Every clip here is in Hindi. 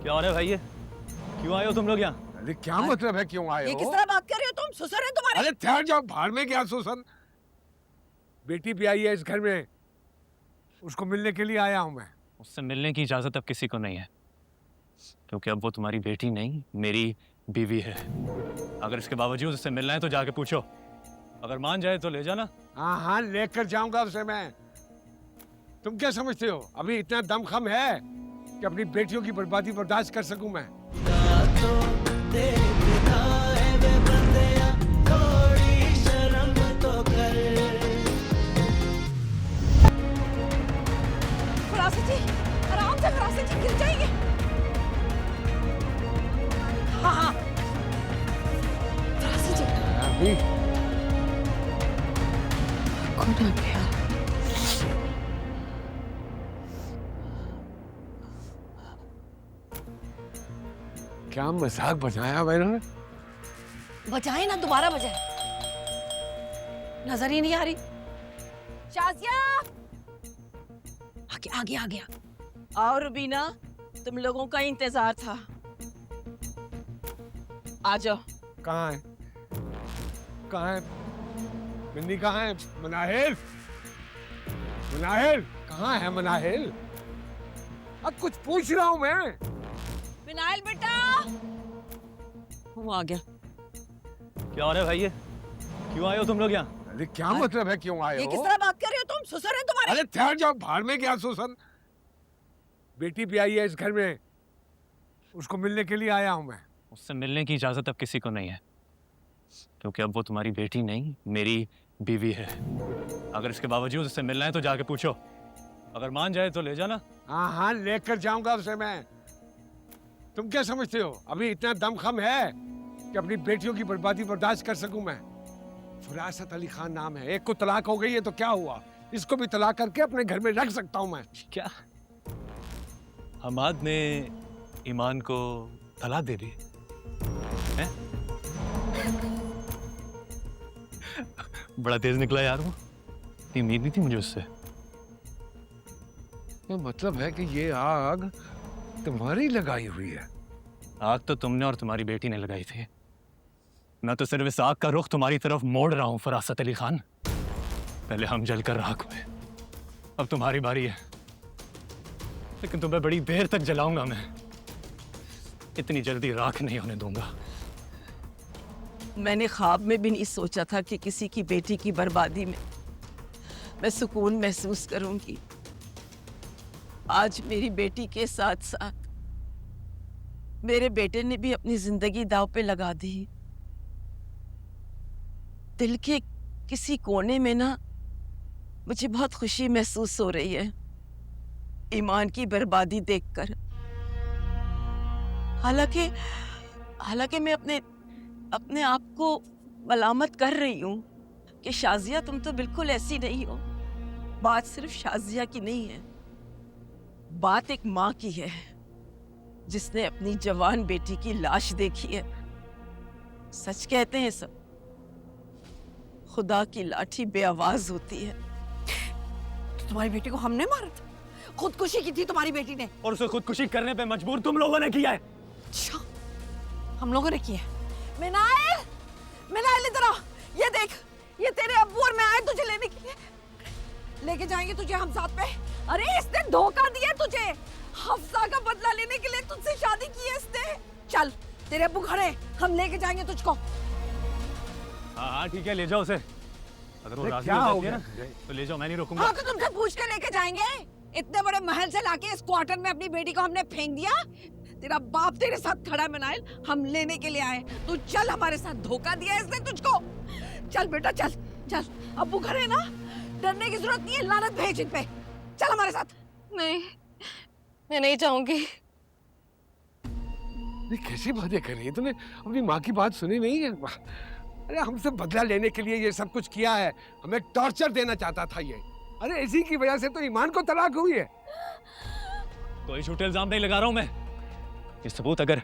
क्या हो रहा है भाई ये? क्यों आए हो तुम लोग यहाँ? अरे क्या मतलब है क्यों आए ये हो? किस तरह बात कर रहे हो तुम? ससुर है तुम्हारे? अरे ठहर जाओ, भाड़ में क्या सुसन। बेटी भी आई है इस घर में, उसको मिलने के लिए आया हूं मैं। उससे मिलने की इजाजत अब किसी को नहीं है, क्योंकि अब वो तुम्हारी बेटी नहीं मेरी बीवी है। अगर इसके बावजूद उससे मिलना है तो जाके पूछो, अगर मान जाए तो ले जाना। हाँ हाँ, लेकर जाऊंगा उसे मैं। तुम क्या समझते हो अभी इतना दमखम है कि अपनी बेटियों की बर्बादी बर्दाश्त कर सकूं मैं? फरासत जी, आराम से फरासत जी, गिर जाएंगे। हाँ हाँ फरासत जी। अभी कौन आ गया? क्या मजाक बनाया मैंने? बजाए ना, दोबारा बजाए। नजर ही नहीं आ रही। शाजिया, आ गया आ गया। और रुबीना, तुम लोगों का इंतजार था। आ जाओ। कहाँ है? कहाँ है मिन्नी? कहाँ है मनाहिल? मनाहिल कहाँ है मनाहिल? अब कुछ पूछ रहा हूँ मैं। विनायल बेटा, वो आ गया। क्या हो रहा है भाई ये? क्यों आए हो तुम लोग यहाँ? अरे क्या मतलब है क्यों आए ये हो? किस तरह बात कर रहे हो तुम? ससुर है तुम्हारे? अरे ठहर जाओ, भाड़ में क्या सुसन। बेटी भी आई है इस घर में, उसको मिलने के लिए आया हूं मैं। उससे मिलने की इजाजत अब किसी को नहीं है, क्योंकि अब वो तुम्हारी बेटी नहीं मेरी बीवी है। अगर इसके बावजूद उससे मिलना है तो जाके पूछो, अगर मान जाए तो ले जाना। हाँ हाँ, लेकर जाऊंगा उसे मैं। तुम क्या समझते हो अभी इतना दमखम है कि अपनी बेटियों की बर्बादी बर्दाश्त कर सकूं मैं? फरासत अली खान नाम है, एक को तलाक हो गई है तो क्या हुआ, इसको भी तलाक करके अपने घर में रख सकता हूं मैं। क्या हमाद ने ईमान को तलाक दे दी है? बड़ा तेज निकला यार वो, इतनी उम्मीद नहीं थी मुझे उससे। तो मतलब है कि ये आग तुम्हारी लगाई हुई है? आग तो तुमने और तुम्हारी बेटी ने लगाई थी। मैं तो सिर्फ इस आग का रुख तुम्हारी तरफ मोड़ रहा हूं फरासत अली खान। पहले हम जलकर राख हुए, अब तुम्हारी बारी है। लेकिन तुम्हें बड़ी देर तक जलाऊंगा मैं, इतनी जल्दी राख नहीं होने दूंगा। मैंने ख्वाब में भी नहीं सोचा था कि किसी की बेटी की बर्बादी में मैं सुकून महसूस करूंगी। आज मेरी बेटी के साथ साथ मेरे बेटे ने भी अपनी जिंदगी दांव पे लगा दी। दिल के किसी कोने में ना मुझे बहुत खुशी महसूस हो रही है ईमान की बर्बादी देखकर। हालांकि मैं अपने आप को मलामत कर रही हूँ कि शाजिया तुम तो बिल्कुल ऐसी नहीं हो। बात सिर्फ शाजिया की नहीं है, बात एक माँ की है जिसने अपनी जवान बेटी की लाश देखी है। सच कहते हैं सब, खुदा की लाठी बेआवाज होती है। तो तुम्हारी बेटी को हमने मारा था? खुदकुशी की थी तुम्हारी बेटी ने, और उसे खुदकुशी करने पे मजबूर तुम लोगों ने किया है। अच्छा, हम लोगों ने किया? मिनाइल, मिनाइल इधर आ। ये देख, ये तेरे अब्बू और मैं आए तुझे लेने के लिए। लेके जाएंगे तुझे हम साथ में। अरे इसने धोखा दिया तुझे, हफ्सा का बदला लेने के लिए तुझसे शादी की है इसने। चल, तेरे अब्बू खड़े, हम लेके जाएंगे तुझको। हाँ हाँ ठीक है, ले जाओ उसे। अगर वो राजी हो जाती है ना तो ले जाओ, मैं नहीं रोकूंगा। हाँ तो तुमसे पूछ कर लेके जाएंगे। इतने बड़े महल से लाके इस क्वार्टर में अपनी बेटी को हमने फेंक दिया। तेरा बाप तेरे साथ खड़ा मिनाइल, हम लेने के लिए आए। तू चल, हमारे साथ धोखा दिया इसने तुझको। चल बेटा चल चल, अब्बू घर है ना, डरने की जरूरत नहीं है। लानत भेज इन पे, चल हमारे साथ। नहीं, मैं नहीं जाऊंगी। ये कैसी बातें कर रही है? तूने अपनी माँ की बात सुनी नहीं है? अरे हमसे बदला लेने के लिए ये सब कुछ किया है, हमें टॉर्चर देना चाहता था ये। अरे इसी की वजह से तो ईमान को तलाक हुई है। कोई झूठे इल्जाम नहीं लगा रहा हूं मैं। ये सबूत अगर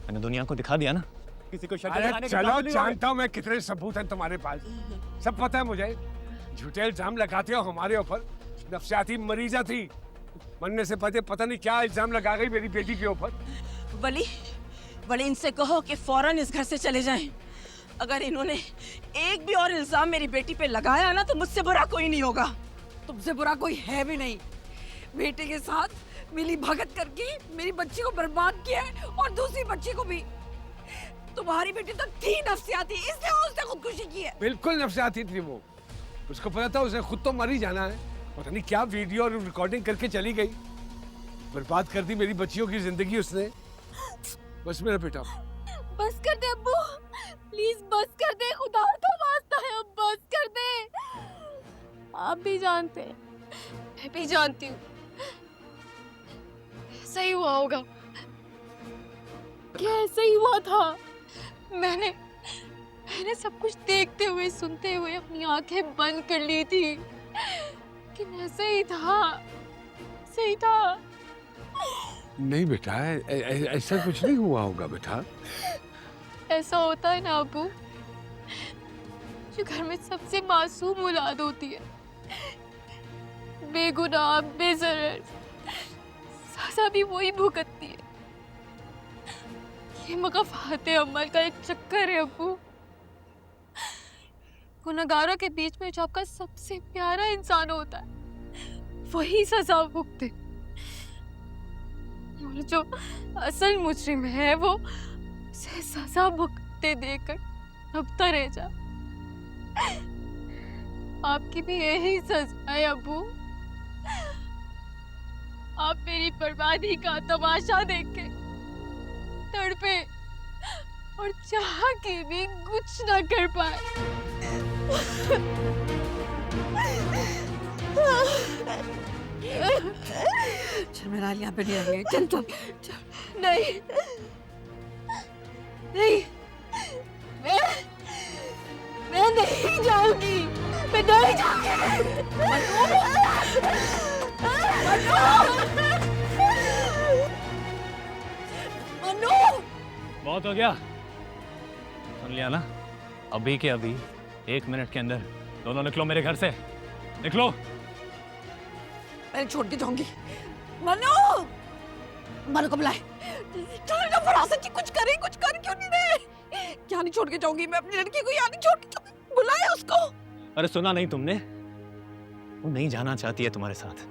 मैंने दुनिया को दिखा दिया ना, किसी को शक अरे लगाने के चलो, काबिल नहीं होगे। जानता हूँ मैं कितने सबूत हैं तुम्हारे पास, सब पता है मुझे। झूठे इल्जाम लगाते हो हमारे ऊपर। नफसियाती मरीजा थी, मरने से पहले पता नहीं क्या इल्जाम लगा गई मेरी बेटी के ऊपर। वली, वली इनसे कहो कि फौरन इस घर से चले जाएं। अगर इन्होंने एक भी और इल्जाम मेरी बेटी पे लगाया ना तो मुझसे बुरा कोई नहीं होगा। तुमसे बुरा कोई है भी नहीं। बेटे के साथ मिली भगत करके मेरी बच्ची को बर्बाद किया है और दूसरी बच्ची को भी। तुम्हारी बेटी तो थी नफ्सियाती, इसलिए उसने खुदकुशी की है। बिल्कुल नफसियाती थी वो। उसको पता था उसे खुद तो मर ही जाना है। पता नहीं क्या वीडियो और रिकॉर्डिंग करके चली गई। बर्बाद कर दी मेरी बच्चियों की जिंदगी उसने। बस मेरा बेटा। बस कर दे अब्बू, प्लीज बस कर दे, खुदा का वास्ता है, अब बस कर दे। आप भी जानते हैं, मैं भी जानती हूँ, ऐसा ही हुआ होगा। क्या ऐसा ही हुआ था? मैंने सब कुछ देखते हुए सुनते हुए अपनी आंखें बंद कर ली थी, लेकिन ऐसा ही था, सही था। नहीं बेटा, ऐसा कुछ नहीं हुआ होगा बेटा। ऐसा होता है ना अब्बू, जो घर में सबसे मासूम औलाद होती है, बेगुनाह बेज़रर, सजा भी वही भुगतती है। ये मग़फ़िरात अमल का एक चक्कर है अब्बू। गुनहगारों के बीच में जो आपका सबसे प्यारा इंसान होता है, वही सजा भुगते, और जो असल मुजरिम है वो उसे सजा भुगतते देकर दबता रह जा। आपकी भी यही सजा है अब्बू। आप मेरी बर्बादी का तमाशा देख के तड़पे और चाह के भी कुछ ना कर पाए। चल मेरा यहाँ पे नहीं रहेंगे। चल चल चल। नहीं नहीं, मैं नहीं जाऊंगी, मैं नहीं जाऊंगी। मनु! बहुत हो गया, सुन लिया ना? अभी के अभी 1 मिनट के अंदर दोनों निकलो मेरे घर से, निकलो। मैं छोड़ के जाऊंगी। मनु! मनु को बुलाए। चल ना फरासत जी, कुछ करे क्यों नहीं रहे? यहाँ नहीं छोड़ के जाऊंगी मैं अपनी लड़की को, यहाँ नहीं छोड़ के जाऊंगी। बुलाए उसको। अरे सुना नहीं तुमने? वो नहीं जाना चाहती है तुम्हारे साथ।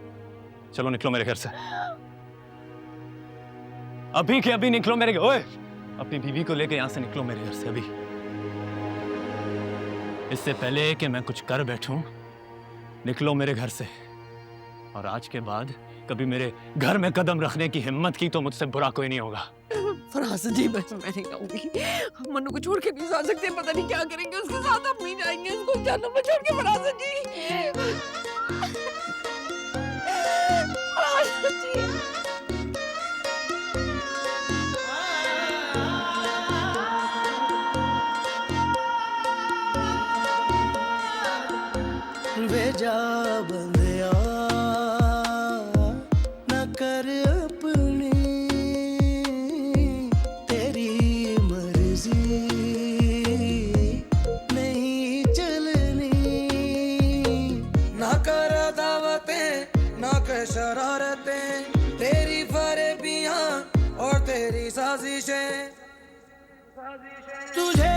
चलो निकलो मेरे घर से, अभी के अभी निकलो मेरे घर। ओए, अपनी बीवी को लेके यहाँ से निकलो मेरे घर से अभी, इससे पहले कि मैं कुछ कर बैठूं। निकलो मेरे घर से, और आज के बाद कभी मेरे घर में कदम रखने की हिम्मत की तो मुझसे बुरा कोई नहीं होगा। फरासत जी, बस मैं नहीं जाऊंगी। हम मनु को छोड़ के नहीं जा सकते, पता नहीं क्या करेंगे उसके साथ। हम नहीं जाएंगे, उसको जाना मत छोड़ के। फरासत जी, फरासत जी। वे जा बंदिया न कर अपनी, तेरी मर्जी नहीं चलनी। ना कर दावतें ना कर शरारतें, तेरी फरेबियां और तेरी साजिशें। तुझे